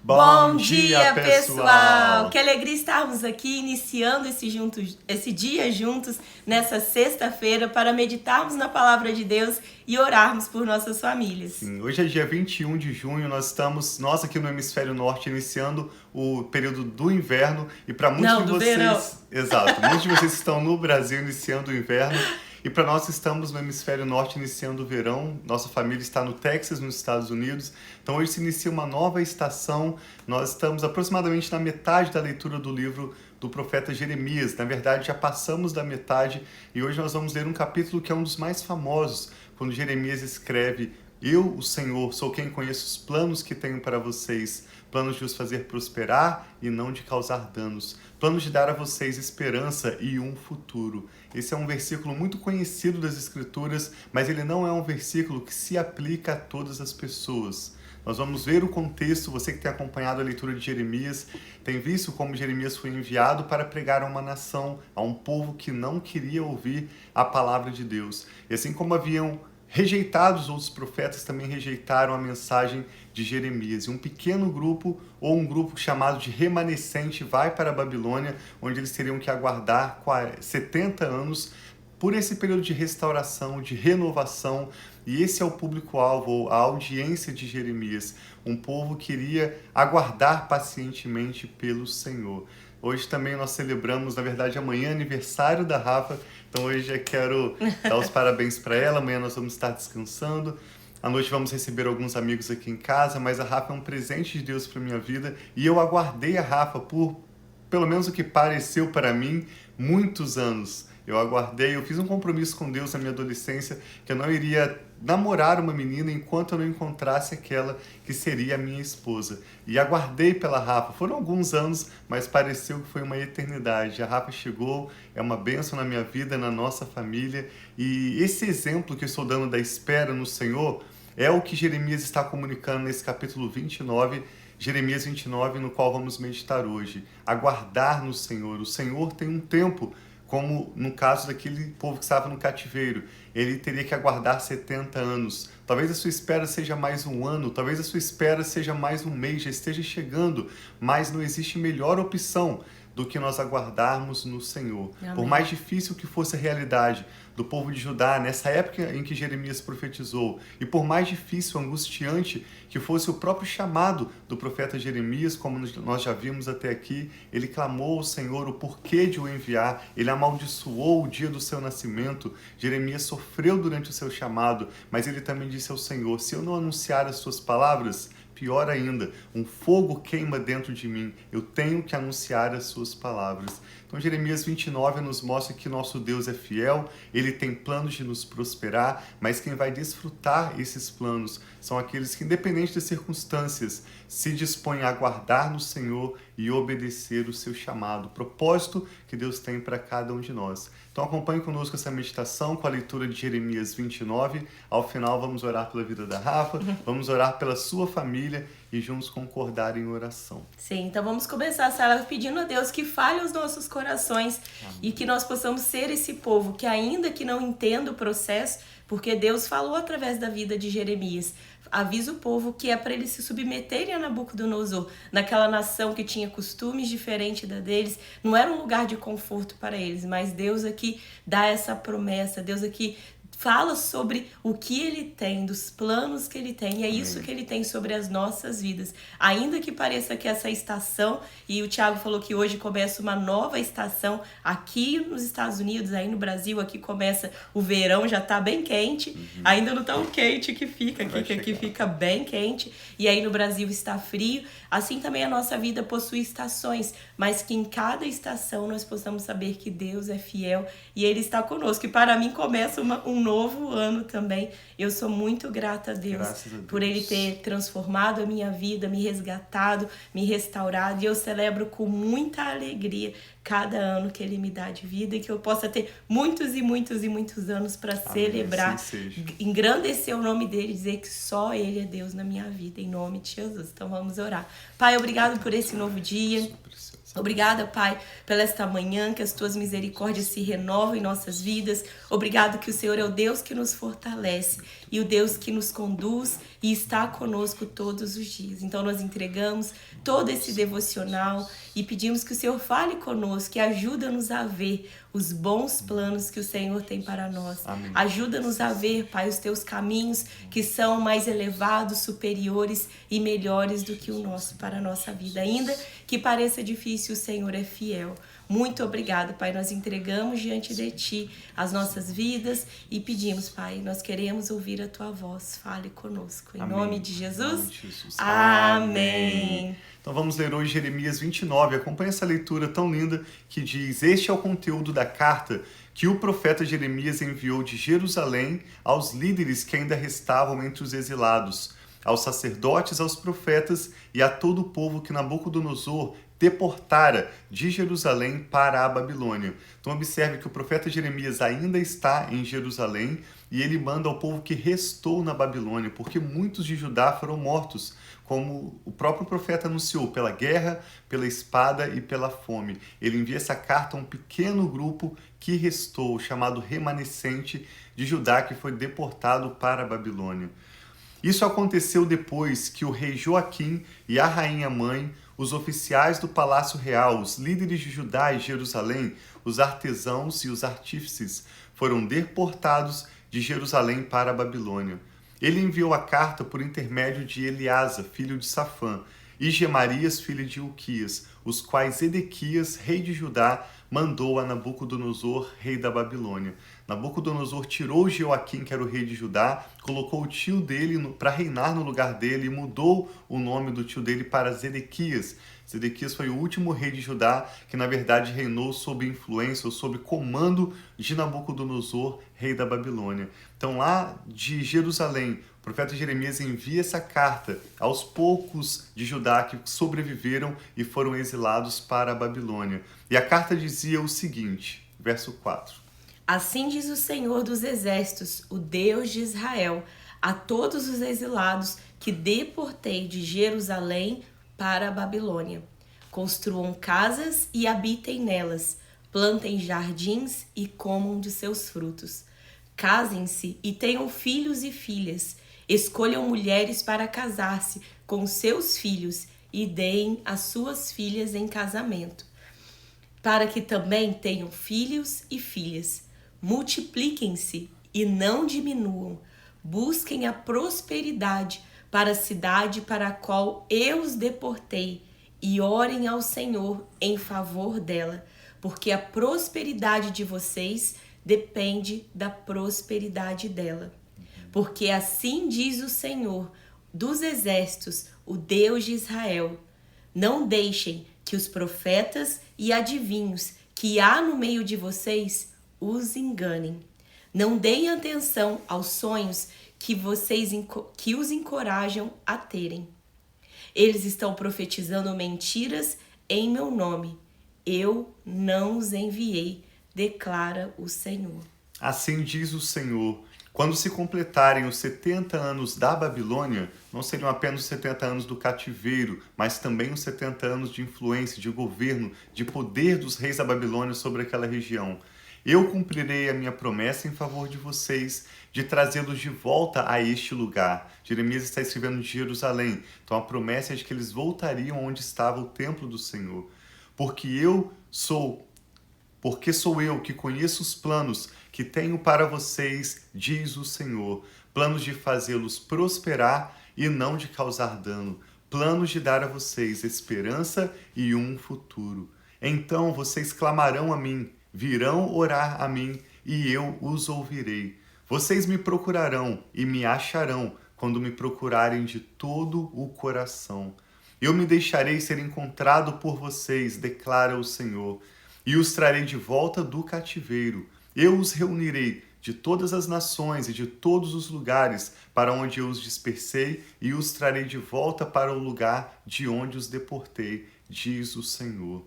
Bom dia, pessoal! Que alegria estarmos aqui iniciando esse dia juntos nessa sexta-feira para meditarmos na palavra de Deus e orarmos por nossas famílias. Sim, hoje é dia 21 de junho, nós aqui no Hemisfério Norte iniciando o período do inverno e para muitos de vocês, verão. Exato, muitos de vocês estão no Brasil iniciando o inverno. E para nós que estamos no Hemisfério Norte iniciando o verão, nossa família está no Texas, nos Estados Unidos. Então hoje se inicia uma nova estação. Nós estamos aproximadamente na metade da leitura do livro do profeta Jeremias. Na verdade, já passamos da metade e hoje nós vamos ler um capítulo que é um dos mais famosos, quando Jeremias escreve: Eu, o Senhor, sou quem conheço os planos que tenho para vocês, planos de os fazer prosperar e não de causar danos, planos de dar a vocês esperança e um futuro. Esse é um versículo muito conhecido das Escrituras, mas ele não é um versículo que se aplica a todas as pessoas. Nós vamos ver o contexto. Você que tem acompanhado a leitura de Jeremias, tem visto como Jeremias foi enviado para pregar a uma nação, a um povo que não queria ouvir a palavra de Deus. E assim como haviam rejeitado os outros profetas, também rejeitaram a mensagem de Jeremias. E um pequeno grupo, ou um grupo chamado de remanescente, vai para a Babilônia, onde eles teriam que aguardar 70 anos por esse período de restauração, de renovação. E esse é o público-alvo, a audiência de Jeremias. Um povo que iria aguardar pacientemente pelo Senhor. Hoje também nós celebramos, na verdade, amanhã aniversário da Rafa. Então hoje eu quero dar os parabéns para ela. Amanhã nós vamos estar descansando. À noite vamos receber alguns amigos aqui em casa, mas a Rafa é um presente de Deus para minha vida. E eu aguardei a Rafa por, pelo menos o que pareceu para mim, muitos anos. Eu aguardei, eu fiz um compromisso com Deus na minha adolescência que eu não iria namorar uma menina enquanto eu não encontrasse aquela que seria a minha esposa. E aguardei pela Rafa. Foram alguns anos, mas pareceu que foi uma eternidade. A Rafa chegou, é uma bênção na minha vida, na nossa família. E esse exemplo que eu estou dando da espera no Senhor é o que Jeremias está comunicando nesse capítulo 29, Jeremias 29, no qual vamos meditar hoje. Aguardar no Senhor. O Senhor tem um tempo, como no caso daquele povo que estava no cativeiro. Ele teria que aguardar 70 anos. Talvez a sua espera seja mais um ano, talvez a sua espera seja mais um mês, já esteja chegando, mas não existe melhor opção do que nós aguardarmos no Senhor. Amém. Por mais difícil que fosse a realidade do povo de Judá, nessa época em que Jeremias profetizou, e por mais difícil, angustiante que fosse o próprio chamado do profeta Jeremias, como nós já vimos até aqui, ele clamou ao Senhor o porquê de o enviar, ele amaldiçoou o dia do seu nascimento. Jeremias sofreu durante o seu chamado, mas ele também disse ao Senhor: se eu não anunciar as suas palavras, pior ainda, um fogo queima dentro de mim, eu tenho que anunciar as suas palavras. Então Jeremias 29 nos mostra que nosso Deus é fiel, ele tem planos de nos prosperar, mas quem vai desfrutar esses planos são aqueles que, independente das circunstâncias, se dispõem a aguardar no Senhor e obedecer o seu chamado, o propósito que Deus tem para cada um de nós. Então acompanhe conosco essa meditação com a leitura de Jeremias 29. Ao final vamos orar pela vida da Rafa, vamos orar pela sua família e juntos concordar em oração. Sim, então vamos começar essa live pedindo a Deus que fale os nossos corações. Amém. E que nós possamos ser esse povo que, ainda que não entenda o processo, porque Deus falou através da vida de Jeremias, avisa o povo que é para eles se submeterem a Nabucodonosor, naquela nação que tinha costumes diferentes da deles, não era um lugar de conforto para eles, mas Deus aqui dá essa promessa, Deus aqui fala sobre o que ele tem, dos planos que ele tem, e é isso que ele tem sobre as nossas vidas. Ainda que pareça que essa estação, e o Thiago falou que hoje começa uma nova estação aqui nos Estados Unidos, aí no Brasil, aqui começa o verão, já tá bem quente, ainda não tão quente que fica aqui, que aqui fica bem quente, e aí no Brasil está frio. Assim também a nossa vida possui estações, mas que em cada estação nós possamos saber que Deus é fiel e ele está conosco. E para mim começa um novo ano também. Eu sou muito grata a Deus por ele ter transformado a minha vida, me resgatado, me restaurado. E eu celebro com muita alegria cada ano que ele me dá de vida e que eu possa ter muitos e muitos e muitos anos para celebrar, assim engrandecer o nome dele, dizer que só ele é Deus na minha vida, em nome de Jesus. Então vamos orar. Pai, obrigado por esse novo dia. Obrigada, Pai, pela esta manhã, que as Tuas misericórdias se renovam em nossas vidas. Obrigado que o Senhor é o Deus que nos fortalece e o Deus que nos conduz e está conosco todos os dias. Então nós entregamos todo esse devocional e pedimos que o Senhor fale conosco, que ajuda-nos a ver os bons planos que o Senhor tem para nós. Amém. Ajuda-nos a ver, Pai, os Teus caminhos que são mais elevados, superiores e melhores do que o nosso para a nossa vida. Ainda que pareça difícil, o Senhor é fiel. Muito obrigado, Pai. Nós entregamos diante de Ti as nossas vidas e pedimos, Pai, nós queremos ouvir a Tua voz. Fale conosco. Em nome de Jesus. Em nome de Jesus. Amém. Então vamos ler hoje Jeremias 29. Acompanhe essa leitura tão linda que diz: este é o conteúdo da carta que o profeta Jeremias enviou de Jerusalém aos líderes que ainda restavam entre os exilados, aos sacerdotes, aos profetas e a todo o povo que Nabucodonosor deportara de Jerusalém para a Babilônia. Então observe que o profeta Jeremias ainda está em Jerusalém e ele manda ao povo que restou na Babilônia, porque muitos de Judá foram mortos, como o próprio profeta anunciou, pela guerra, pela espada e pela fome. Ele envia essa carta a um pequeno grupo que restou, chamado remanescente de Judá, que foi deportado para a Babilônia. Isso aconteceu depois que o rei Joaquim e a rainha mãe, os oficiais do palácio real, os líderes de Judá e Jerusalém, os artesãos e os artífices foram deportados de Jerusalém para a Babilônia. Ele enviou a carta por intermédio de Eleasa, filho de Safã, e Gemarias, filho de Ilquias, os quais Edequias, rei de Judá, mandou a Nabucodonosor, rei da Babilônia. Nabucodonosor tirou Joaquim, que era o rei de Judá, colocou o tio dele para reinar no lugar dele e mudou o nome do tio dele para Zedequias. Zedequias foi o último rei de Judá que, na verdade, reinou sob influência ou sob comando de Nabucodonosor, rei da Babilônia. Então, lá de Jerusalém, o profeta Jeremias envia essa carta aos poucos de Judá que sobreviveram e foram exilados para a Babilônia. E a carta dizia o seguinte, verso 4. Assim diz o Senhor dos Exércitos, o Deus de Israel, a todos os exilados que deportei de Jerusalém para a Babilônia. Construam casas e habitem nelas, plantem jardins e comam de seus frutos. Casem-se e tenham filhos e filhas. Escolham mulheres para casar-se com seus filhos e deem as suas filhas em casamento, para que também tenham filhos e filhas. Multipliquem-se e não diminuam. Busquem a prosperidade para a cidade para a qual eu os deportei e orem ao Senhor em favor dela, porque a prosperidade de vocês depende da prosperidade dela. Porque assim diz o Senhor dos Exércitos, o Deus de Israel: não deixem que os profetas e adivinhos que há no meio de vocês os enganem. Não deem atenção aos sonhos que os encorajam a terem. Eles estão profetizando mentiras em meu nome. Eu não os enviei, declara o Senhor. Assim diz o Senhor: quando se completarem os 70 anos da Babilônia, não seriam apenas os 70 anos do cativeiro, mas também os 70 anos de influência, de governo, de poder dos reis da Babilônia sobre aquela região. Eu cumprirei a minha promessa em favor de vocês, de trazê-los de volta a este lugar. Jeremias está escrevendo de Jerusalém, então a promessa é de que eles voltariam onde estava o templo do Senhor. Porque sou eu que conheço os planos que tenho para vocês, diz o Senhor, planos de fazê-los prosperar e não de causar dano, planos de dar a vocês esperança e um futuro. Então vocês clamarão a mim, virão orar a mim e eu os ouvirei. Vocês me procurarão e me acharão quando me procurarem de todo o coração. Eu me deixarei ser encontrado por vocês, declara o Senhor, e os trarei de volta do cativeiro. Eu os reunirei de todas as nações e de todos os lugares para onde eu os dispersei e os trarei de volta para o lugar de onde os deportei, diz o Senhor.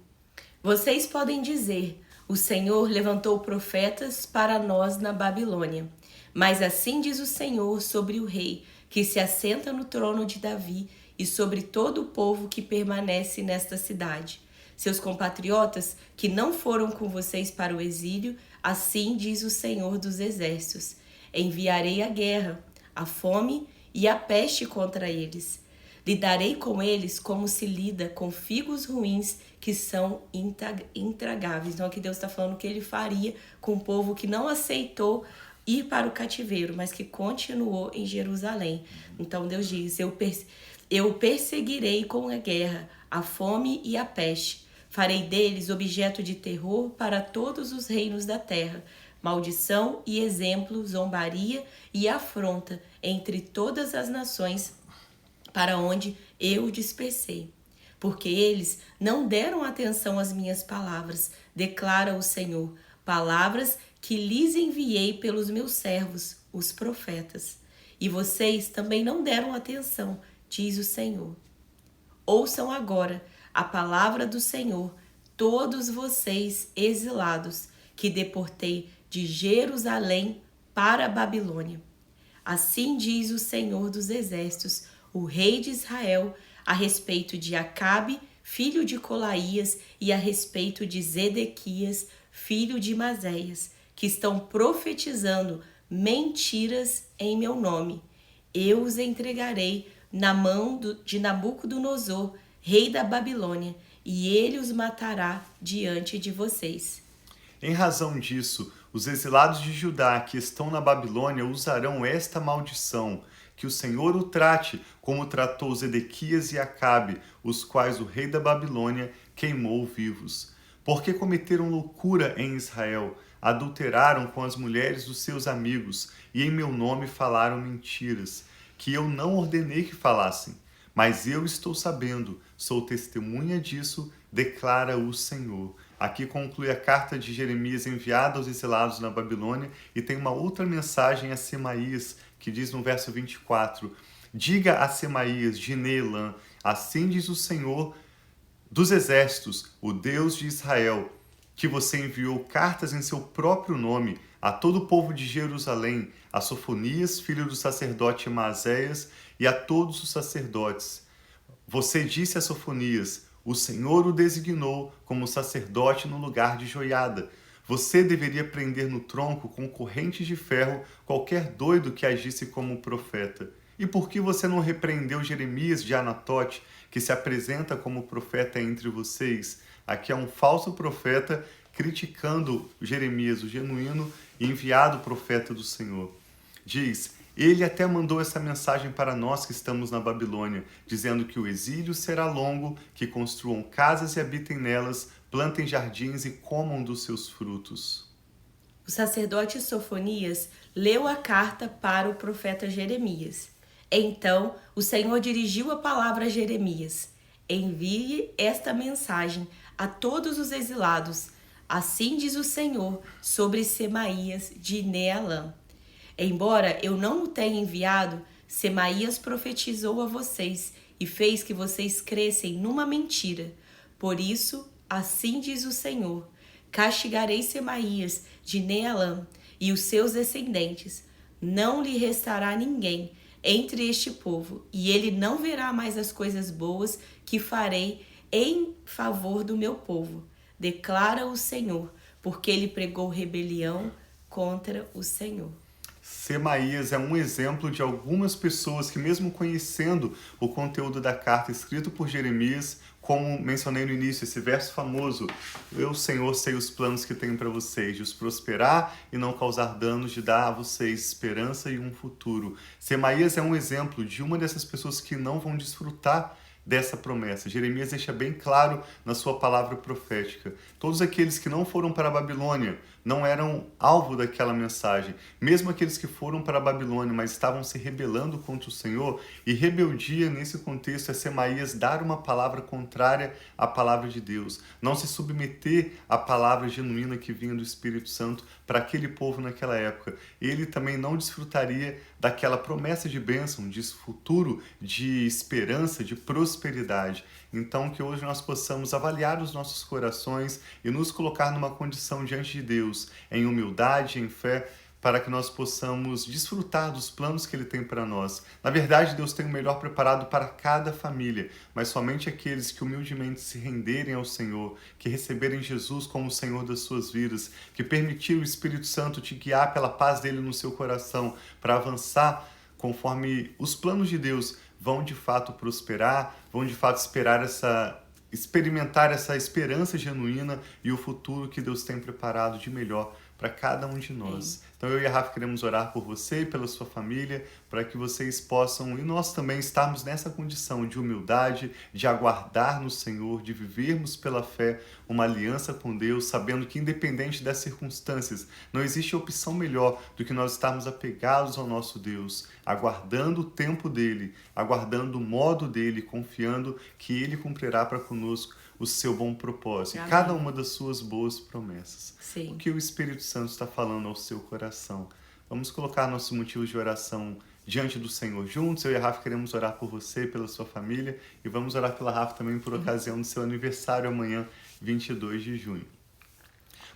Vocês podem dizer: o Senhor levantou profetas para nós na Babilônia. Mas assim diz o Senhor sobre o rei que se assenta no trono de Davi e sobre todo o povo que permanece nesta cidade. seus compatriotas que não foram com vocês para o exílio, assim diz o Senhor dos Exércitos: enviarei a guerra, a fome e a peste contra eles. Lidarei com eles como se lida com figos ruins que são intragáveis. Então aqui Deus está falando que ele faria com o povo que não aceitou ir para o cativeiro, mas que continuou em Jerusalém. Então Deus diz: eu perseguirei com a guerra a fome e a peste. Farei deles objeto de terror para todos os reinos da terra. Maldição e exemplo, zombaria e afronta entre todas as nações para onde eu o dispersei. Porque eles não deram atenção às minhas palavras, declara o Senhor, palavras que lhes enviei pelos meus servos, os profetas. E vocês também não deram atenção, diz o Senhor. Ouçam agora a palavra do Senhor, todos vocês exilados, que deportei de Jerusalém para a Babilônia. Assim diz o Senhor dos Exércitos, o rei de Israel, a respeito de Acabe, filho de Colaías, e a respeito de Zedequias, filho de Mazéias, que estão profetizando mentiras em meu nome. Eu os entregarei na mão de Nabucodonosor, rei da Babilônia, e ele os matará diante de vocês. Em razão disso, os exilados de Judá que estão na Babilônia usarão esta maldição: que o Senhor o trate como tratou Zedequias e Acabe, os quais o rei da Babilônia queimou vivos. Porque cometeram loucura em Israel, adulteraram com as mulheres dos seus amigos, e em meu nome falaram mentiras, que eu não ordenei que falassem. Mas eu estou sabendo, sou testemunha disso, declara o Senhor. Aqui conclui a carta de Jeremias enviada aos exilados na Babilônia, e tem uma outra mensagem a Semaías, que diz no verso 24: diga a Semaías de Neelã, assim diz o Senhor dos Exércitos, o Deus de Israel, que você enviou cartas em seu próprio nome a todo o povo de Jerusalém, a Sofonias, filho do sacerdote Maazéias, e a todos os sacerdotes. Você disse a Sofonias: o Senhor o designou como sacerdote no lugar de Joiada. Você deveria prender no tronco com correntes de ferro qualquer doido que agisse como profeta. E por que você não repreendeu Jeremias de Anatote, que se apresenta como profeta entre vocês? Aqui é um falso profeta criticando Jeremias, o genuíno e enviado profeta do Senhor. Diz: ele até mandou essa mensagem para nós que estamos na Babilônia, dizendo que o exílio será longo, que construam casas e habitem nelas, plantem jardins e comam dos seus frutos. O sacerdote Sofonias leu a carta para o profeta Jeremias. Então o Senhor dirigiu a palavra a Jeremias: envie esta mensagem a todos os exilados. Assim diz o Senhor sobre Semaías de Neelã. Embora eu não o tenha enviado, Semaías profetizou a vocês e fez que vocês crescem numa mentira. Por isso, assim diz o Senhor: castigarei Semaías de Neelã e os seus descendentes. Não lhe restará ninguém entre este povo, e ele não verá mais as coisas boas que farei em favor do meu povo, declara o Senhor, porque ele pregou rebelião contra o Senhor. Semaías é um exemplo de algumas pessoas que, mesmo conhecendo o conteúdo da carta escrito por Jeremias, como mencionei no início, esse verso famoso: eu, Senhor, sei os planos que tenho para vocês, de os prosperar e não causar danos, de dar a vocês esperança e um futuro. Semaías é um exemplo de uma dessas pessoas que não vão desfrutar dessa promessa. Jeremias deixa bem claro na sua palavra profética: todos aqueles que não foram para a Babilônia não eram alvo daquela mensagem. Mesmo aqueles que foram para a Babilônia, mas estavam se rebelando contra o Senhor, e rebeldia nesse contexto é Semaías dar uma palavra contrária à palavra de Deus, não se submeter à palavra genuína que vinha do Espírito Santo para aquele povo naquela época. Ele também não desfrutaria daquela promessa de bênção, de futuro, de esperança, de prosperidade. Então, que hoje nós possamos avaliar os nossos corações e nos colocar numa condição diante de Deus, em humildade, em fé, para que nós possamos desfrutar dos planos que Ele tem para nós. Na verdade, Deus tem o melhor preparado para cada família, mas somente aqueles que humildemente se renderem ao Senhor, que receberem Jesus como o Senhor das suas vidas, que permitirem o Espírito Santo te guiar pela paz dele no seu coração, para avançar conforme os planos de Deus, vão de fato prosperar, vão de fato experimentar essa esperança genuína e o futuro que Deus tem preparado de melhor para cada um de nós. Então eu e a Rafa queremos orar por você e pela sua família, para que vocês possam, e nós também, estarmos nessa condição de humildade, de aguardar no Senhor, de vivermos pela fé uma aliança com Deus, sabendo que independente das circunstâncias, não existe opção melhor do que nós estarmos apegados ao nosso Deus, aguardando o tempo dele, aguardando o modo dele, confiando que ele cumprirá para conosco o seu bom propósito, Amém. cada uma das suas boas promessas. Sim. O que o Espírito Santo está falando ao seu coração? Vamos colocar nossos motivos de oração diante do Senhor juntos. Eu e a Rafa queremos orar por você, pela sua família, e vamos orar pela Rafa também por ocasião do seu aniversário amanhã, 22 de junho.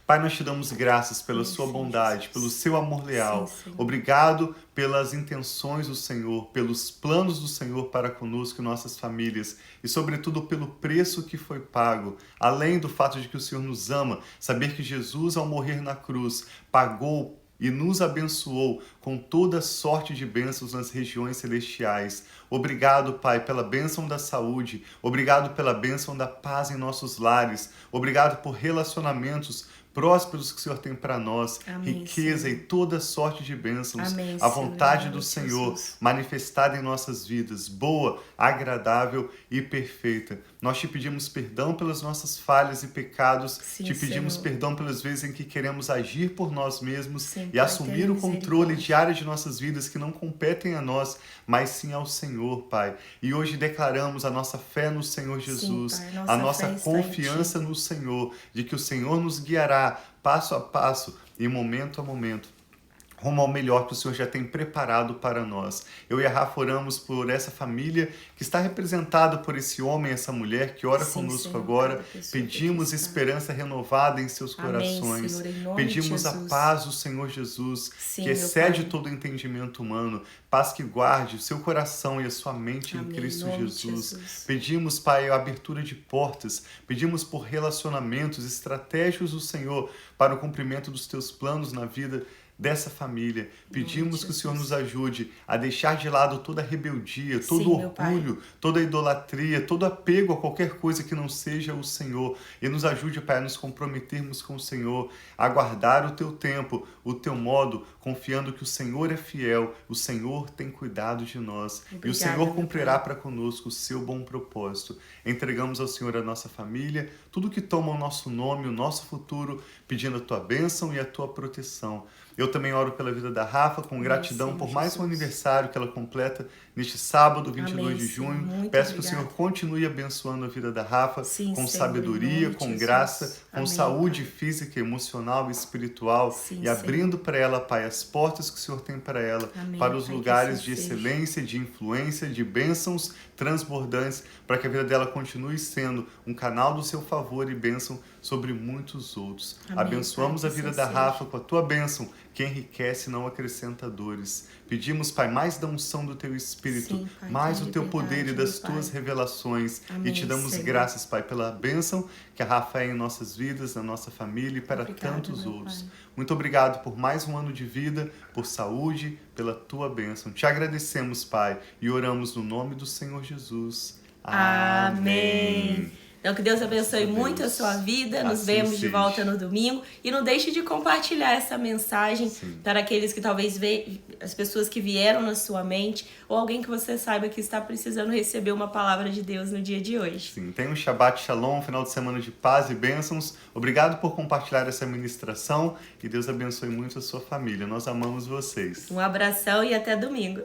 Pai, nós te damos graças pela sua bondade, pelo seu amor leal. Obrigado pelas intenções do Senhor, pelos planos do Senhor para conosco e nossas famílias, e sobretudo pelo preço que foi pago, além do fato de que o Senhor nos ama, saber que Jesus, ao morrer na cruz, pagou e nos abençoou com toda sorte de bênçãos nas regiões celestiais. Obrigado, Pai, pela bênção da saúde. Obrigado pela bênção da paz em nossos lares. Obrigado por relacionamentos prósperos que o Senhor tem para nós, Amém, riqueza Senhor. e toda sorte de bênçãos, Amém, a vontade Senhor, do Senhor Jesus. manifestada em nossas vidas, boa, agradável e perfeita. Nós te pedimos perdão pelas nossas falhas e pecados, Sim, te pedimos Senhor. perdão pelas vezes em que queremos agir por nós mesmos Sim, e Pai, assumir tenha o controle misericórdia. de áreas de nossas vidas que não competem a nós, mas sim ao Senhor, Pai. E hoje declaramos a nossa fé no Senhor Jesus, Pai, a nossa nossa fé está em Ti. confiança no Senhor, de que o Senhor nos guiará passo a passo e momento a momento, rumo ao melhor que o Senhor já tem preparado para nós. Eu e a Rafa oramos por essa família que está representada por esse homem, essa mulher que ora Sim, conosco Senhor, agora. cada pessoa Pedimos que está. esperança renovada em seus Amém, corações. Senhor, em nome de Pedimos a Jesus. paz do Senhor Jesus, Sim, que meu excede Pai. todo entendimento humano. Paz que guarde o seu coração e a sua mente Amém, em Cristo em nome de Jesus. Jesus. Pedimos, Pai, a abertura de portas. Pedimos por relacionamentos estratégicos do Senhor para o cumprimento dos teus planos na vida dessa família. Pedimos que o Senhor nos ajude a deixar de lado toda a rebeldia, todo Sim, meu Pai. orgulho, toda a idolatria, todo apego a qualquer coisa que não seja o Senhor. E nos ajude, Pai, a nos comprometermos com o Senhor, a guardar o teu tempo, o teu modo, confiando que o Senhor é fiel, o Senhor tem cuidado de nós. E o Obrigada, Senhor meu cumprirá Pai. para conosco o seu bom propósito. Entregamos ao Senhor a nossa família, tudo que toma o nosso nome, o nosso futuro, pedindo a tua bênção e a tua proteção. Eu também oro pela vida da Rafa, com gratidão Senhor por mais um Jesus. aniversário que ela completa neste sábado, 22 Amém, de Senhor. junho. Muito Peço que o obrigada. Senhor continue abençoando a vida da Rafa, Sim, com Senhor, em sabedoria, nome de com Jesus. graça, com Amém, saúde Pai. física, emocional e espiritual, Sim, e abrindo para ela, Pai, as portas que o Senhor tem para ela, Amém, para os Pai, que lugares assim de seja. excelência, de influência, de bênçãos transbordantes, para que a vida dela continue sendo um canal do seu favor e bênção sobre muitos outros. Amém, Abençoamos Pai, a que vida assim da seja. Rafa com a tua bênção, que enriquece e não acrescenta dores. Pedimos, Pai, mais da unção do teu Espírito, Sim, Pai, mais com do teu poder e liberdade, das meu tuas Pai. revelações. Amém, E te damos Senhor. graças, Pai, pela bênção que a Rafa é em nossas vidas, na nossa família e para Obrigada, tantos meu outros. Pai. Muito obrigado por mais um ano de vida, por saúde, pela tua bênção. Te agradecemos, Pai, e oramos no nome do Senhor Jesus. Amém. Então, que Deus abençoe Graças a muito a Deus. sua vida. Nos Assim vemos de seja. volta no domingo. E não deixe de compartilhar essa mensagem Sim. para aqueles que talvez as pessoas que vieram na sua mente, ou alguém que você saiba que está precisando receber uma palavra de Deus no dia de hoje. Sim, tenha um Shabbat Shalom, um final de semana de paz e bênçãos. Obrigado por compartilhar essa ministração e Deus abençoe muito a sua família. Nós amamos vocês. Um abração e até domingo.